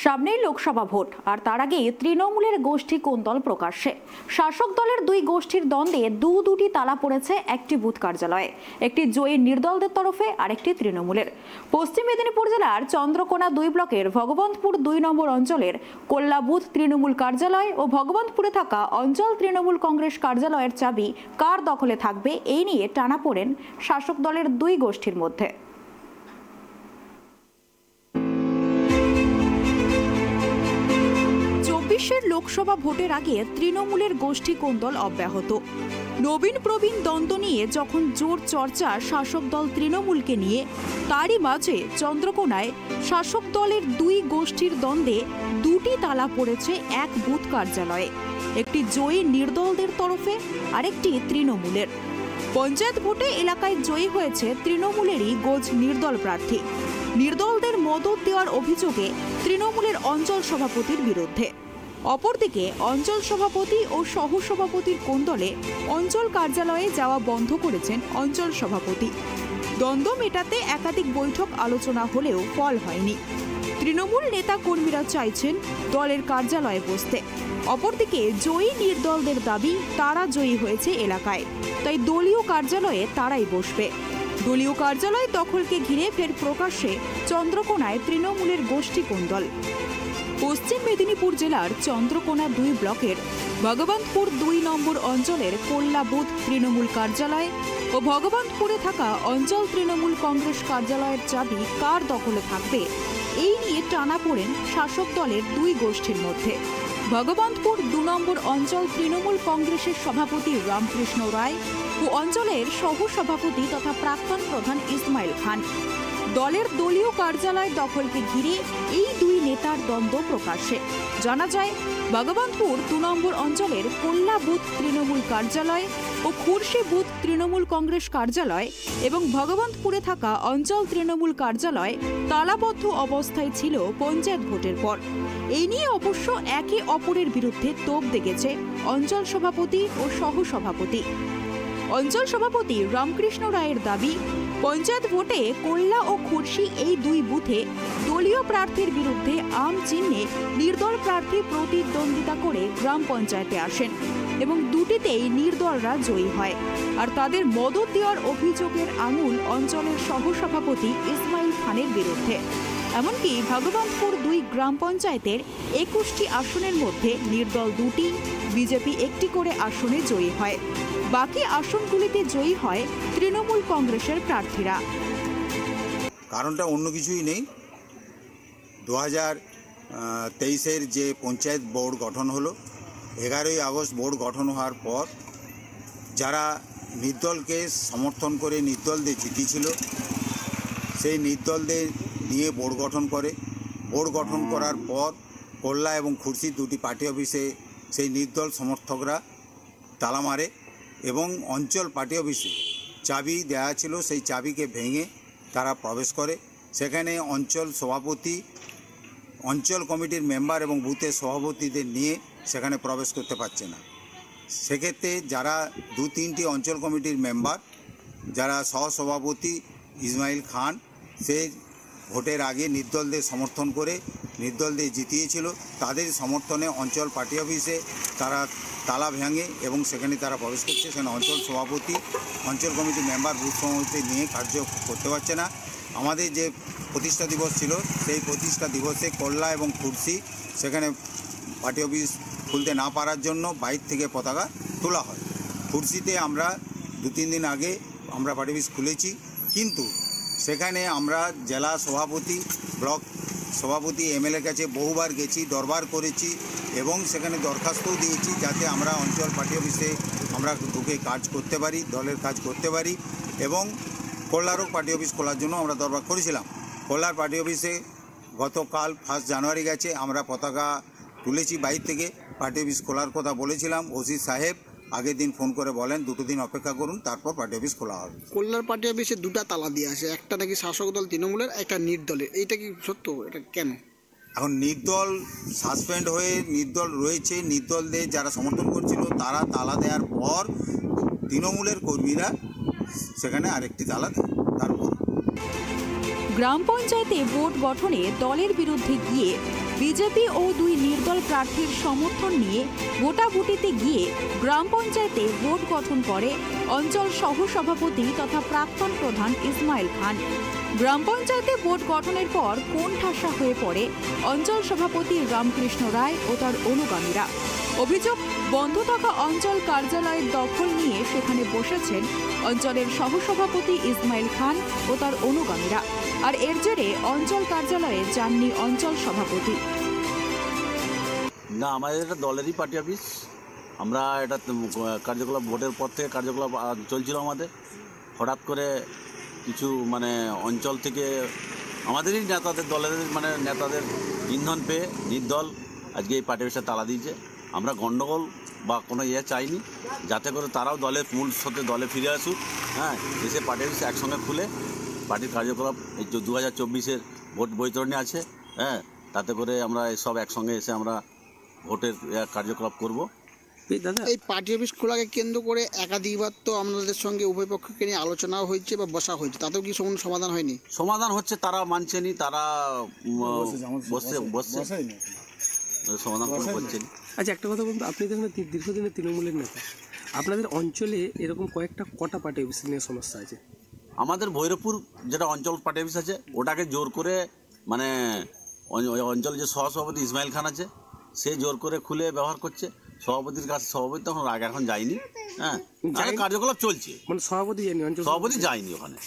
সামনেই লোকসভা ভোট আর তার আগেই তৃণমূলের গোষ্ঠী কোন্দল প্রকাশ্যে। শাসক দলের দুই গোষ্ঠীর দ্বন্দ্বে দুটি তালা পড়েছে একটি বুথ কার্যালয়ে, একটি জয়ী নির্দলদের তরফে আর একটি তৃণমূলের। পশ্চিম মেদিনীপুর জেলার চন্দ্রকোনা 2 ব্লকের ভগবন্তপুর 2 নম্বর অঞ্চলের কোল্লা বুথ তৃণমূল কার্যালয় ও ভগবন্তপুরে থাকা অঞ্চল তৃণমূল কংগ্রেস কার্যালয়ের চাবি কার দখলে থাকবে এই নিয়ে টানাপোড়েন শাসক দলের দুই গোষ্ঠীর মধ্যে। লোকসভা ভোটের আগে তৃণমূলের গোষ্ঠী কোন্দল অব্যাহত। নবীন প্রবীণ দ্বন্দ্ব নিয়ে যখন জোর চর্চা শাসক দল তৃণমূলকে নিয়ে, তারই মাঝে চন্দ্রকোনায় শাসক দলের দুই গোষ্ঠীর দ্বন্দ্বে দুটি তালা পড়েছে এক বুথ কার্যালয়ে, একটি জয়ী নির্দলদের তরফে আরেকটি তৃণমূলের। পঞ্চায়েত ভোটে এলাকায় জয়ী হয়েছে তৃণমূলেরই গোজ নির্দল প্রার্থী। নির্দলদের মদত দেওয়ার অভিযোগে তৃণমূলের অঞ্চল সভাপতির বিরুদ্ধে। অপরদিকে অঞ্চল সভাপতি ও সহসভাপতির কোন্দলে অঞ্চল কার্যালয়ে যাওয়া বন্ধ করেছেন অঞ্চল সভাপতি। দ্বন্দ্ব মেটাতে একাধিক বৈঠক আলোচনা হলেও ফল হয়নি। তৃণমূল নেতা কর্মীরা চাইছেন দলের কার্যালয়ে বসতে। অপরদিকে জয়ী নির্দলদের দাবি তারা জয়ী হয়েছে এলাকায়, তাই দলীয় কার্যালয়ে তারাই বসবে। দলীয় কার্যালয় দখলকে ঘিরে ফের প্রকাশ্যে চন্দ্রকোনায় তৃণমূলের গোষ্ঠী কোন্দল। পশ্চিম মেদিনীপুর জেলার চন্দ্রকোনা 2 ব্লকের ভগবন্তপুর 2 নম্বর অঞ্চলের কোল্লা বুথ তৃণমূল কার্যালয় ও ভগবন্তপুরে থাকা অঞ্চল তৃণমূল কংগ্রেস কার্যালয়ের চাবি কার দখলে থাকবে এই নিয়ে টানাপোড়েন শাসক দলের দুই গোষ্ঠীর মধ্যে। ভগবন্তপুর 2 নম্বর অঞ্চল তৃণমূল কংগ্রেসের সভাপতি রামকৃষ্ণ রায় ও অঞ্চলের সহসভাপতি তথা প্রাক্তন প্রধান ইসমাইল খান। দলের দলীয় কার্যালয় দখলকে ঘিরে এই দুই নেতার দ্বন্দ্ব প্রকাশ্যে। জানা যায়, ভগবন্তপুর 2 নম্বর অঞ্চলের কোল্লা বুথ তৃণমূল কার্যালয় ও খুরশি বুথ তৃণমূল কংগ্রেস কার্যালয় এবং ভগবন্তপুরে থাকা অঞ্চল তৃণমূল কার্যালয় তালাবদ্ধ অবস্থায় ছিল পঞ্চায়েত ভোটের পর। এই নিয়ে অবশ্য একে অপরের বিরুদ্ধে তোপ দেগেছে অঞ্চল সভাপতি ও সহসভাপতি। অঞ্চল সভাপতি রামকৃষ্ণ রায়ের দাবি, পঞ্চায়েত ভোটে কোল্লা ও খুরশি এই দুই বুথে দলীয় প্রার্থীর বিরুদ্ধে আম চিহ্নে নির্দল প্রার্থী প্রতিদ্বন্দ্বিতা করে গ্রাম পঞ্চায়েতে আসেন এবং দুটিতেই নির্দলরা জয়ী হয়। আর তাদের মদত দেওয়ার অভিযোগের আঙুল অঞ্চলের সহসভাপতি ইসমাইল খানের বিরুদ্ধে। এমনকি ভগবন্তপুর 2 গ্রাম পঞ্চায়েতের 21টি আসনের মধ্যে নির্দল 2টি, বিজেপি 1টি করে আসনে জয়ী হয়। বাকি আসনগুলিতে জয়ী হয় তৃণমূল কংগ্রেসের প্রার্থীরা। কারণটা অন্য কিছুই নেই। 2023-এর যে পঞ্চায়েত বোর্ড গঠন হলো, 11ই আগস্ট বোর্ড গঠন হওয়ার পর যারা নির্দলকে সমর্থন করে নির্দলদের জিতিয়েছিল, সেই নির্দলদের নিয়ে বোর্ড গঠন করে। বোর্ড গঠন করার পর কোল্লা এবং খুরশি 2টি পার্টি অফিসে সেই নির্দল সমর্থকরা তালা মারে এবং অঞ্চল পার্টি অফিসে চাবি দেওয়া ছিল, সেই চাবিকে ভেঙে তারা প্রবেশ করে। সেখানে অঞ্চল সভাপতি, অঞ্চল কমিটির মেম্বার এবং বুথের সভাপতিদের নিয়ে সেখানে প্রবেশ করতে পারছে না। সেক্ষেত্রে যারা 2-3টি অঞ্চল কমিটির মেম্বার, যারা সহসভাপতি ইসমাইল খান, সে ভোটের আগে নির্দলদের সমর্থন করে নির্দলদের জিতিয়েছিল, তাদের সমর্থনে অঞ্চল পার্টি অফিসে তারা তালা ভেঙে এবং সেখানে তারা প্রবেশ করছে। সেখানে অঞ্চল সভাপতি, অঞ্চল কমিটির মেম্বার, বুথ সভাপতি নিয়ে কার্য করতে পারছে না। আমাদের যে প্রতিষ্ঠা দিবস ছিল, সেই প্রতিষ্ঠা দিবসে কোল্লা এবং খুরশি সেখানে পার্টি অফিস খুলতে না পারার জন্য বাইরে থেকে পতাকা তোলা হয়। খুরশিতে আমরা 2-3 দিন আগে আমরা পার্টি অফিস খুলেছি, কিন্তু সেখানে আমরা জেলা সভাপতি, ব্লক সভাপতি, এমএলএর কাছে বহুবার গেছি, দরবার করেছি এবং সেখানে দরখাস্তও দিয়েছি যাতে আমরা অঞ্চল পার্টি অফিসে আমরা ঢুকে কাজ করতে পারি, দলের কাজ করতে পারি। এবং কোল্লারও পার্টি অফিস খোলার জন্য আমরা দরবার করেছিলাম। কোল্লার পার্টি অফিসে গতকাল 1 জানুয়ারি গেছে, আমরা পতাকা তুলেছি বাইরে থেকে। পার্টি অফিস খোলার কথা বলেছিলাম, ওসি সাহেব আগের দিন ফোন করে বলেন 2 দিন অপেক্ষা করুন, তারপর পার্টি অফিস খোলা হবে। কোল্লার পার্টি অফিসে 2টা তালা দিয়ে আছে, একটা নাকি শাসক দল তৃণমূলের, একটা নির্দলের। এইটা কি সত্য? এটা কেন? এখন নির্দল সাসপেন্ড হয়ে নির্দল রয়েছে, নির্দলদের যারা সমর্থন করছিল তারা তালা দেওয়ার পর তৃণমূলের কর্মীরা সেখানে আরেকটি তালা দেয়। তারপর গ্রাম পঞ্চায়েতে ভোট গঠনে দলের বিরুদ্ধে গিয়ে বিজেপি ও দুই নির্দল প্রার্থীর সমর্থন নিয়ে ভোটাভুটিতে গিয়ে গ্রাম পঞ্চায়েতে বোর্ড গঠন করে অঞ্চল সহসভাপতি তথা প্রাক্তন প্রধান ইসমাইল খান। গ্রাম পঞ্চায়েতে বোর্ড গঠনের পর কোণঠাসা হয়ে পড়ে অঞ্চল সভাপতি রামকৃষ্ণ রায় ও তার অনুগামীরা। অভিযোগ, বন্ধ থাকা অঞ্চল কার্যালয়ের দখল নিয়ে সেখানে বসেছেন অঞ্চলের সহসভাপতি ইসমাইল খান ও তার অনুগামীরা, আর এর জেরে অঞ্চল কার্যালয়ে যাননি অঞ্চল সভাপতি। না, আমাদের এটা দলেরই পার্টি অফিস। আমরা এটা কার্যকলাপ ভোটের পর থেকে কার্যকলাপ চলছিল আমাদের। হঠাৎ করে কিছু অঞ্চল থেকে আমাদেরই নেতাদের দলের নেতাদের ইন্ধন পেয়ে নির্দল আজকে এই পার্টি অফিসে তালা দিয়েছে। আমরা গণ্ডগোল বা কোনো চাইনি, যাতে করে তারাও দলের মূল স্রোতে দলে ফিরে আসুক। এসে পার্টি অফিস একসঙ্গে খুলে পার্টির কার্যকলাপ এই 2024-এর ভোট বৈতরণী আছে, তাতে করে আমরা সব একসঙ্গে এসে আমরা ভোটের কার্যকলাপ করব। এই পার্টি অফিস খোলাকে কেন্দ্র করে একাধিকবার তো আপনাদের সঙ্গে উভয় পক্ষকে নিয়ে আলোচনাও হয়েছে বা বসা হয়েছে, তাতেও কি কোনো সমাধান হয়নি? সমাধান হচ্ছে, তারা মানছেনি, তারা বসছে সমাধান করছেন। আচ্ছা, একটা কথা বলুন, আপনি দেখুন দীর্ঘদিনের তৃণমূলের নেতা, আপনাদের অঞ্চলে এরকম কটা পার্টি অফিস নিয়ে সমস্যা আছে? আমাদের ভৈরবপুর যেটা অঞ্চল পার্টি অফিস আছে, ওটাকে জোর করে অঞ্চলে যে সহসভাপতি ইসমাইল খান আছে, সে জোর করে খুলে ব্যবহার করছে। সভাপতির কাছে সভাপতি তখন এখন যায়নি, কার্যকলাপ চলছে, সভাপতি যায়নি ওখানে।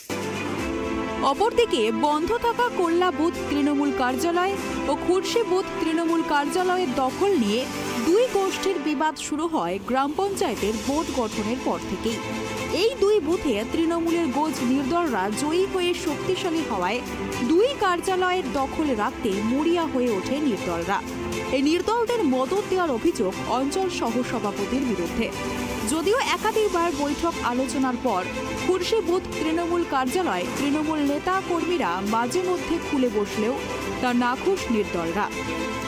অপরদিকে বন্ধ থাকা কোল্লা বুথ তৃণমূল কার্যালয় ও খুরশি বুথ তৃণমূল কার্যালয়ের দখল নিয়ে দুই গোষ্ঠীর বিবাদ শুরু হয় গ্রাম পঞ্চায়েতের বোর্ড গঠনের পর থেকেই। এই দুই বুথে তৃণমূলের গোজ নির্দলরা জয়ী হয়ে শক্তিশালী হওয়ায় দুই কার্যালয়ের দখল রাখতে মরিয়া হয়ে ওঠে নির্দলরা। এই নির্দলদের মদত দেওয়ার অভিযোগ অঞ্চল সহসভাপতির বিরুদ্ধে। যদিও একাধিকবার বৈঠক আলোচনার পর খুরশি বুথ তৃণমূল কার্যালয় তৃণমূল নেতা কর্মীরা মাঝে মধ্যে খুলে বসলেও তা নাখুশ নির্দলরা।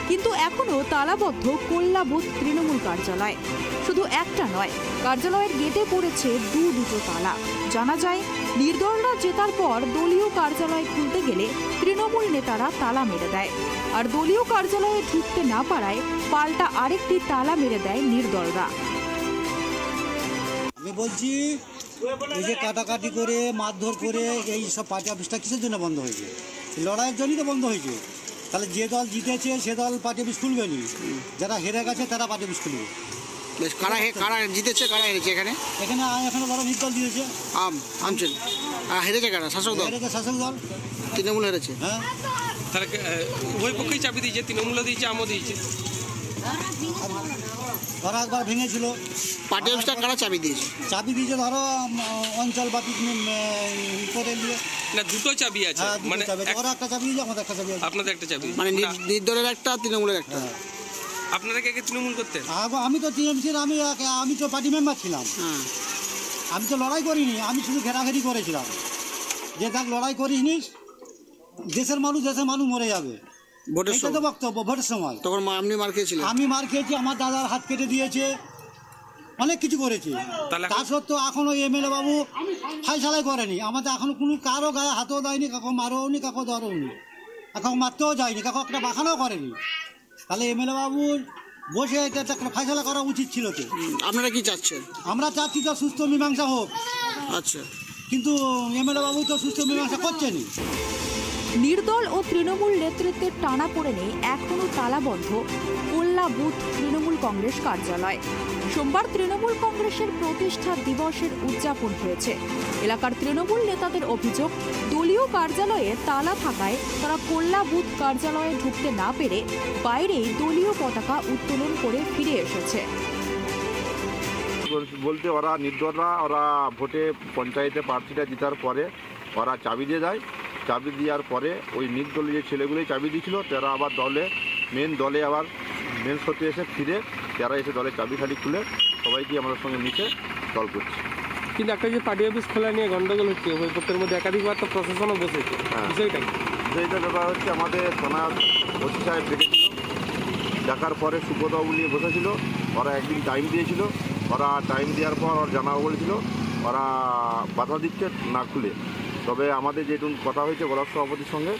কিন্তু এখনও তালাবদ্ধ কোল্লা বুথ তৃণমূল কার্যালয়। শুধু একটা নয়, কার্যালয়ের গেটে পড়েছে দুটো তালা। জানা যায়, নির্দলরা জেতার পর দলীয় কার্যালয় খুলতে গেলে তৃণমূল নেতারা তালা মেরে দেয়, আর দলীয় কার্যালয়ে ঢুকতে না পারায় পাল্টা আরেকটি তালা মেরে দেয় নির্দলরা। আমি বলছি, এই যে কাটাকাটি করে মারধর করে এই সব পার্টি অফিসটা কিসের জন্য বন্ধ হয়েছে? লড়াইয়ের জন্যই তো বন্ধ হয়েছে। তাহলে যে দল জিতেছে সে দল পার্টি অফিস খুলবে নি, যারা হেরে গেছে তারা পার্টি অফিস খুলবে। কারা জিতেছে, কারা হেরেছে? এখানে বড় নির্দল দিয়েছে, হেরেছে কারা? শাসক দল। হেরেছে শাসক দল, তৃণমূল হেরেছে। হ্যাঁ, তাহলে উভয় পক্ষেই চাবি দিয়েছে, তৃণমূলও দিয়েছে, আমও দিয়েছে। ধরো একবার ভেঙেছিল। পার্টি অফিসটা কারা চাবি দিয়েছে? চাবি দিয়েছে ধরো অঞ্চলবাদী করে দিয়ে। না, দুটো চাবি আছে, ওরা একটা চাবি দিয়েছে, আমাদের একটা চাবি আছে। আপনাদের একটা চাবি, নির্দলের একটা, তৃণমূলের একটা। আপনারা কে তৃণমূল করতেন? আমি তো টিএমসির, আমি তো পার্টি মেম্বার ছিলাম। আমি তো লড়াই করিনি, আমি শুধু ঘেরাঘেরি করেছিলাম যে দেখ লড়াই করিসনি, দেশের মানুষ মরে যাবে। ভোটের তো বক্তব্য ভোটের সময়। তখন আপনি মার খেয়েছিলেন? আমি মার খেয়েছি, আমার দাদার হাত কেটে দিয়েছে, অনেক কিছু করেছি। তা সত্ত্বেও এখনো এমএলএ বাবু ফাইসালাই করেনি। আমাদের এখনো কোনো কারো গায়ে হাতও দেয়নি, কাউকে মারও নি, কাউকে ধরও নি, কাউকে মারতেও যায়নি, কাউকে একটা বাখানাও করেনি। তাহলে এমএলএ বাবুর বসে এটা একটা ফাইসলা করা উচিত ছিল। তো আপনারা কি চাচ্ছেন? আমরা চাচ্ছি তো সুস্থ মীমাংসা হোক। আচ্ছা, কিন্তু এমএলএ বাবু তো সুস্থ মীমাংসা করছেনই। নির্দল ও তৃণমূল নেতৃত্বের টানাপোড়েনে এখনও তালাবদ্ধ কোল্লা বুথ তৃণমূল কংগ্রেস কার্যালয়। সোমবার তৃণমূল কংগ্রেসের প্রতিষ্ঠা দিবসের উদযাপন হয়েছে। এলাকার তৃণমূল নেতাদের অভিযোগ, দলীয় কার্যালয়ে তালা থাকায় তারা কোল্লা বুথ কার্যালয়ে ঢুকতে না পেরে বাইরেই দলীয় পতাকা উত্তোলন করে ফিরে এসেছে। বলতে ওরা নির্দলরা ভোটে পঞ্চায়েতে প্রার্থীরা জেতার পরে ওরা চাবি দিয়ে যায়। চাবি দেওয়ার পরে ওই নির্দলীয় যে ছেলেগুলোই চাবি দিয়েছিল, তারা আবার মেন দলে আবার মেন স্রোতে এসে ফিরে তারা এসে দলের চাবি খালি খুলে সবাইকে আমাদের সঙ্গে নিচে দল করছে। কিন্তু একটা যে পার্টি অফিস খোলা নিয়ে গন্ডগোল হচ্ছে, উভয় পক্ষের মধ্যে একাধিকবার তো প্রশাসনও বসেছে, বিষয়টা ব্যাপার হচ্ছে, আমাদের থানার ওসি সাহেব ডেকেছিল, দেখার পরে সুব্রতবাবু নিয়ে বসেছিল। ওরা একদিন টাইম দিয়েছিল, ওরা টাইম দেওয়ার পর ওরা জানাবো বলেছিল, ওরা বাধা দিচ্ছে না খুলে। তবে আমাদের যেটুকু কথা হয়েছে ব্লক সভাপতির সঙ্গে,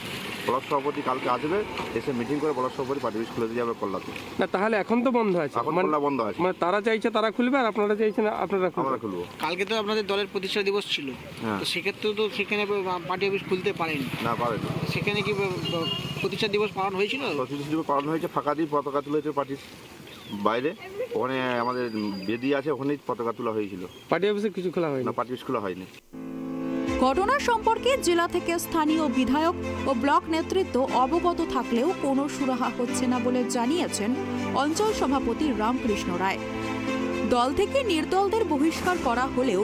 ব্লক সভাপতি কালকে আসবে, এসে মিটিং করে ব্লক সভাপতি পার্টি অফিস খুলে দিয়ে যাবে কল্লাতে। না তাহলে এখন তো বন্ধ আছে, এখন কল্লা বন্ধ আছে, মানে তারা চাইছে তারা খুলবে আর আপনারা চাইছেন আপনারা আমরা খুলবো। কালকে তো আপনাদের দলের প্রতিষ্ঠা দিবস ছিল, হ্যাঁ। তো সেক্ষেত্রে তো সেখানে পার্টি অফিস খুলতে পারেনি, না পারে না। সেখানে কি প্রতিষ্ঠা দিবস পালন হয়েছিল? প্রতিষ্ঠা দিবস পালন হয়েছে, ফাঁকা দিয়ে পতাকা তুলেছে পার্টির বাইরে, ওখানে আমাদের বেদি আছে, ওখানেই পতাকা তোলা হয়েছিল। পার্টি অফিসে কিছু খোলা হয়নি? না, পার্টি অফিস খোলা হয়নি। ঘটনা সম্পর্কে জেলা থেকে স্থানীয় বিধায়ক ও ব্লক নেতৃত্ব অবগত থাকলেও কোনো সুরাহা হচ্ছে না বলে জানিয়েছেন অঞ্চল সভাপতি রামকৃষ্ণ রায়। দল থেকে নির্দলদের বহিষ্কার করা হলেও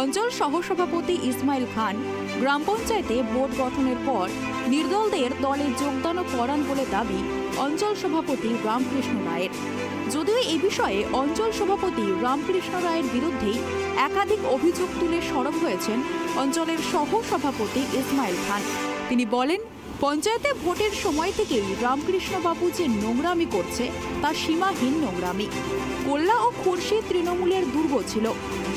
অঞ্চল সহসভাপতি ইসমাইল খান গ্রাম পঞ্চায়েতে বোর্ড গঠনের পর নির্দলদের দলে যোগদানও করান বলে দাবি অঞ্চল সভাপতি রামকৃষ্ণ রায়ের। যদিও এই বিষয়ে অঞ্চল সভাপতি রামকৃষ্ণ রায়ের বিরুদ্ধেই একাধিক অভিযোগ তুলে সরব হয়েছেন অঞ্চলের সহ সভাপতি ইসমাইল খান। তিনি বলেন, পঞ্চায়েতে ভোটের সময় থেকেই রামকৃষ্ণবাবু যে নোংরামি করছে তা সীমাহীন নোংরামি। কোল্লা ও খুরশি তৃণমূলের দুর্গ ছিল,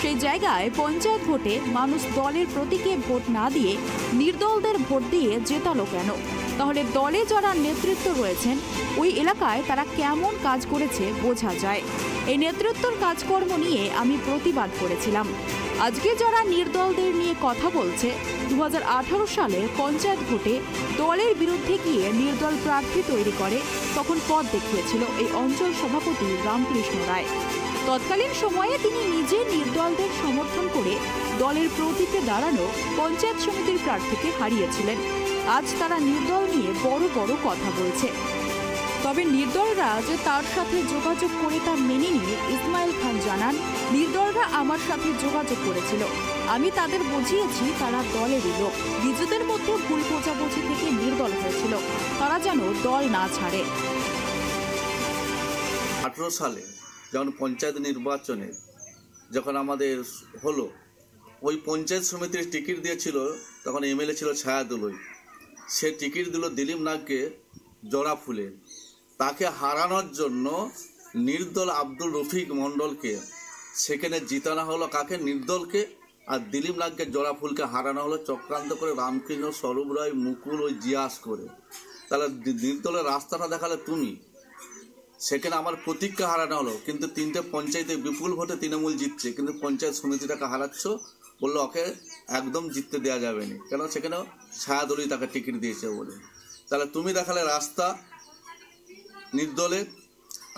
সেই জায়গায় পঞ্চায়েত ভোটে মানুষ দলের প্রতীকে ভোট না দিয়ে নির্দলদের ভোট দিয়ে জেতালো কেন? তাহলে দলে যারা নেতৃত্ব রয়েছেন ওই এলাকায় তারা কেমন কাজ করেছে বোঝা যায়। এই নেতৃত্বর কাজকর্ম নিয়ে আমি প্রতিবাদ করেছিলাম। আজকে যারা নির্দলদের নিয়ে কথা বলছে, 2018 সালে পঞ্চায়েত ভোটে দলের বিরুদ্ধে গিয়ে নির্দল প্রার্থী তৈরি করে তখন পথ দেখিয়েছিল এই অঞ্চল সভাপতি রামকৃষ্ণ রায়। তৎকালীন সময়ে তিনি নিজে নির্দলদের সমর্থন করে দলের প্রতীকে দাঁড়ানো পঞ্চায়েত সমিতির প্রার্থীকে হারিয়েছিলেন। আজ তারা নির্দল নিয়ে বড় বড় কথা বলছে। তবে নির্দলরা যে তার সাথে যোগাযোগ করে তা মেনে নিয়ে ইসমাইল খান জানান, নির্দলরা আমার সাথে যোগাযোগ করেছিল, আমি তাদের বুঝিয়েছি তারা দলেরই লোক, নিজেদের মধ্যে ভুল বোঝাবুঝি থেকে নির্দল হয়েছিল, তারা যেন দল না ছাড়ে। 18 সালে যখন পঞ্চায়েত নির্বাচনে যখন আমাদের হলো, ওই পঞ্চায়েত সমিতির টিকিট দিয়েছিল, তখন এমএলএ ছিল ছায়াদুলই, সে টিকিট দিল দিলীপ নাগকে জোড়া ফুলে। তাকে হারানোর জন্য নির্দল আব্দুল রফিক মণ্ডলকে সেখানে জিতানো হলো, কাকে? নির্দলকে। আর দিলীপ নাগকে জোড়া ফুলকে হারানো হলো চক্রান্ত করে, রামকৃষ্ণ, স্বরূপ রায়, মুকুল, ওই জিয়াস করে। তাহলে নির্দলের রাস্তাটা দেখালে তুমি, সেখানে আমার প্রতীককে হারানো হলো, কিন্তু 3টে পঞ্চায়েতে বিপুল ভোটে তৃণমূল জিতছে, কিন্তু পঞ্চায়েত সমিতিটাকে হারাচ্ছ, বললো ওকে একদম জিততে দেওয়া যাবে না, কেন? সেখানেও ছায়াদলই তাকে টিকিট দিয়েছে বলে। তাহলে তুমি দেখালে রাস্তা নির্দলের।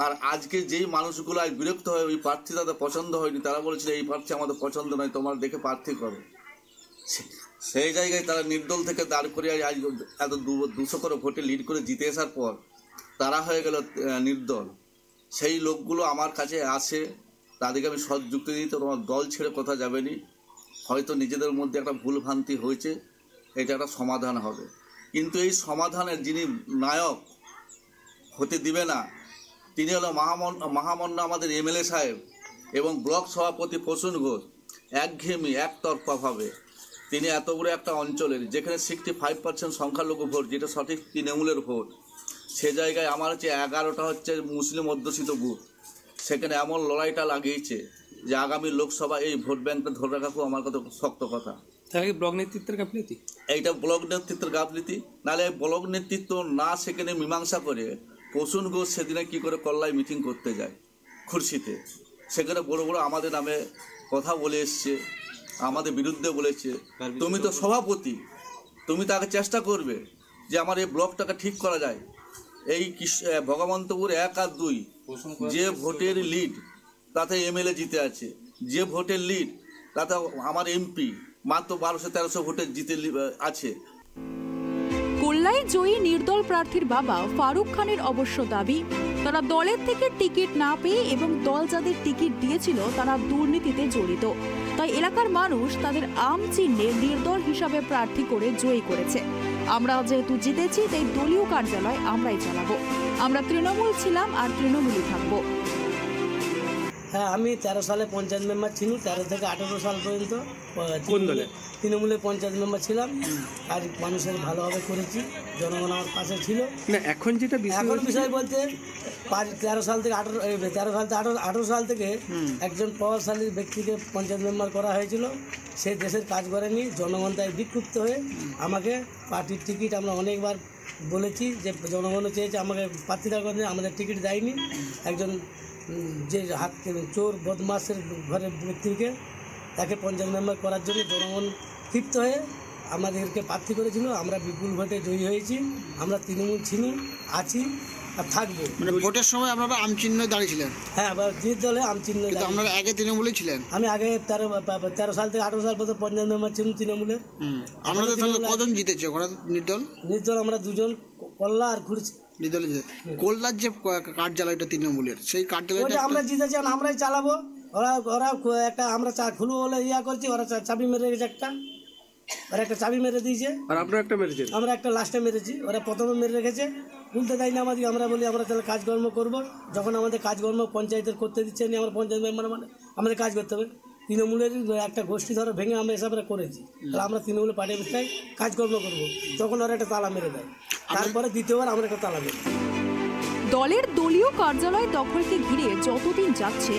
আর আজকে যেই মানুষগুলো আজ বিরক্ত হয়ে ওই প্রার্থী তাদের পছন্দ হয়নি, তারা বলেছিল এই প্রার্থী আমাদের পছন্দ নয়, তোমার দেখে প্রার্থী করো, সেই জায়গায় তারা নির্দল থেকে দাঁড় করে আজ এত 200 করে ভোটে লিড করে জিতে আসার পর তারা হয়ে গেল নির্দল। সেই লোকগুলো আমার কাছে আসে, তাদেরকে আমি সৎ যুক্তি দিই, তোমার দল ছেড়ে কোথাও যাবে নি, হয়তো নিজেদের মধ্যে একটা ভুল ভ্রান্তি হয়েছে, এটা একটা সমাধান হবে। কিন্তু এই সমাধানের যিনি নায়ক হতে দিবে না, তিনি হলো মহামান্য আমাদের এমএলএ সাহেব এবং ব্লক সভাপতি প্রসূন ঘোষ। একঘেয়েমি, একতরফাভাবে তিনি এত বড় একটা অঞ্চলের যেখানে 65% সংখ্যালঘু ভোট, যেটা সঠিক তৃণমূলের ভোট, সে জায়গায় আমার হচ্ছে 11টা হচ্ছে মুসলিম অধ্যুষিত বুথ, সেখানে এমন লড়াইটা লাগিয়েছে যে আগামী লোকসভা এই ভোট ব্যাংকটা ধরে রাখা খুব আমার কাছে শক্ত কথা। তাহলে ব্লক নেতৃত্বের গাফিলতি, এইটা ব্লক নেতৃত্বের গাফিলতি। নাহলে ব্লক নেতৃত্ব না সেখানে মীমাংসা করে প্রসূন ঘোষ সেদিনে কী করে কল্লায় মিটিং করতে যায় খুরশিতে, সেখানে বড় বড় আমাদের নামে কথা বলে এসছে, আমাদের বিরুদ্ধে বলেছে। তুমি তো সভাপতি, তুমি তাকে চেষ্টা করবে যে আমার এই ব্লকটাকে ঠিক করা যায়। এই ভগবন্তপুর 1 আর 2 যে ভোটের লিড তাতে এমএলএ জিতে আছে, যে ভোটের লিড তাতে আমার এমপি মাত্র 1200-1300 ভোটে জিতে আছে। কোল্লায় জয়ী নির্দল প্রার্থীর বাবা ফারুক খানের অবশ্য দাবি, তারা দলের থেকে টিকিট না পেয়ে এবং দল যাদের টিকিট দিয়েছিল তারা দুর্নীতিতে জড়িত, তাই এলাকার মানুষ তাদের আম চিহ্নে নির্দল হিসাবে প্রার্থী করে জয়ী করেছে। আমরা যেহেতু জিতেছি তাই দলীয় কার্যালয় আমরাই চালাবো, আমরা তৃণমূল ছিলাম আর তৃণমূলই থাকবো। হ্যাঁ, আমি 13 সালে পঞ্চায়েত মেম্বার ছিলাম, 13 থেকে 18 সাল পর্যন্ত কোন দলে? তৃণমূলের পঞ্চায়েত মেম্বার ছিলাম, আর মানুষের ভালোভাবে করেছি, জনগণ আমার পাশে ছিল। না এখন যেটা বিষয় বলতে 13 সাল থেকে 18 সাল থেকে একজন প্রভাবশালী ব্যক্তিকে পঞ্চায়েত মেম্বার করা হয়েছিল, সে দেশের কাজ করেনি, জনগণ তাই বিক্ষুব্ধ হয়ে আমাকে পার্টির টিকিট আমরা অনেকবার বলেছি যে জনগণও চেয়েছে আমাকে প্রার্থী দেওয়ার জন্য, আমাদের টিকিট দেয়নি। একজন যে হাত চোর বদমাসের ঘরের ব্যক্তিকে তাকে পঞ্চায়েত মেম্বার করার জন্য জনগণ ক্ষিপ্ত হয়ে আমাদেরকে প্রার্থী করেছিল। আমরা বিপুল ভোটে জয়ী হয়েছি। আমরা তৃণমূল ছিল, আছি আর থাকবো। মানে ভোটের সময় আপনারা আমচিহ্ন দাঁড়িয়েছিলেন? হ্যাঁ, নির্দলে আমচিহ্ন। আপনারা আগে তৃণমূলে ছিলেন? আমি আগে 13 সাল থেকে 18 সাল পর্যন্ত পঞ্চায়েত মেম্বার ছিলাম তৃণমূলের। আপনাদের সঙ্গে কজন জিতেছে ওরা নির্দল? নির্দল আমরা দুজন, কল্লা আর ঘুরছি। নির্দলে জিতে। কল্যাণ যে কার্যালয়টা তৃণমূলের, সেই কার্যালয়টা আমরা জিতেছি, আমরাই চালাবো। ওরা একটা আমরা খুলবো বলে করছি, ওরা চাবি মেরে রেখেছে একটা, ওরা একটা চাবি মেরে দিয়েছে। আর আপনারা একটা মেরেছেন? আমরা একটা লাস্টে মেরেছি, ওরা প্রথমে মেরে রেখেছে, খুলতে দেয় না আমাদের। আমরা বলি আমরা তাহলে কাজকর্ম করবো। যখন আমাদের কাজকর্ম পঞ্চায়েতের করতে দিচ্ছে না, আমরা পঞ্চায়েত মেম্বার মানে আমাদের কাজ করতে হবে। তৃণমূলের একটা গোষ্ঠী ধরো ভেঙে আমরা এসব করেছি, তাহলে আমরা তৃণমূলের পার্টি অফিসটাই কাজকর্ম করবো। তখন ওরা একটা তালা মেরে দেয়, তারপরে দ্বিতীয়বার আমরা একটা তালা মেরে। দলের দলীয় কার্যালয় দখলকে ঘিরে যতদিন যাচ্ছে,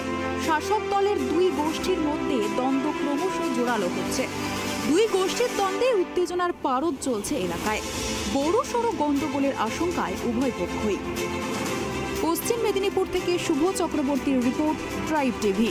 শাসক দলের দুই গোষ্ঠীর মধ্যে দ্বন্দ্ব ক্রমশ জোরালো হচ্ছে। দুই গোষ্ঠীর দ্বন্দ্বে উত্তেজনার পারদ চলছে এলাকায়। বড়সড় গন্ডগোলের আশঙ্কায় উভয় পক্ষই। পশ্চিম মেদিনীপুর থেকে শুভ চক্রবর্তীর রিপোর্ট, ট্রাইব টিভি।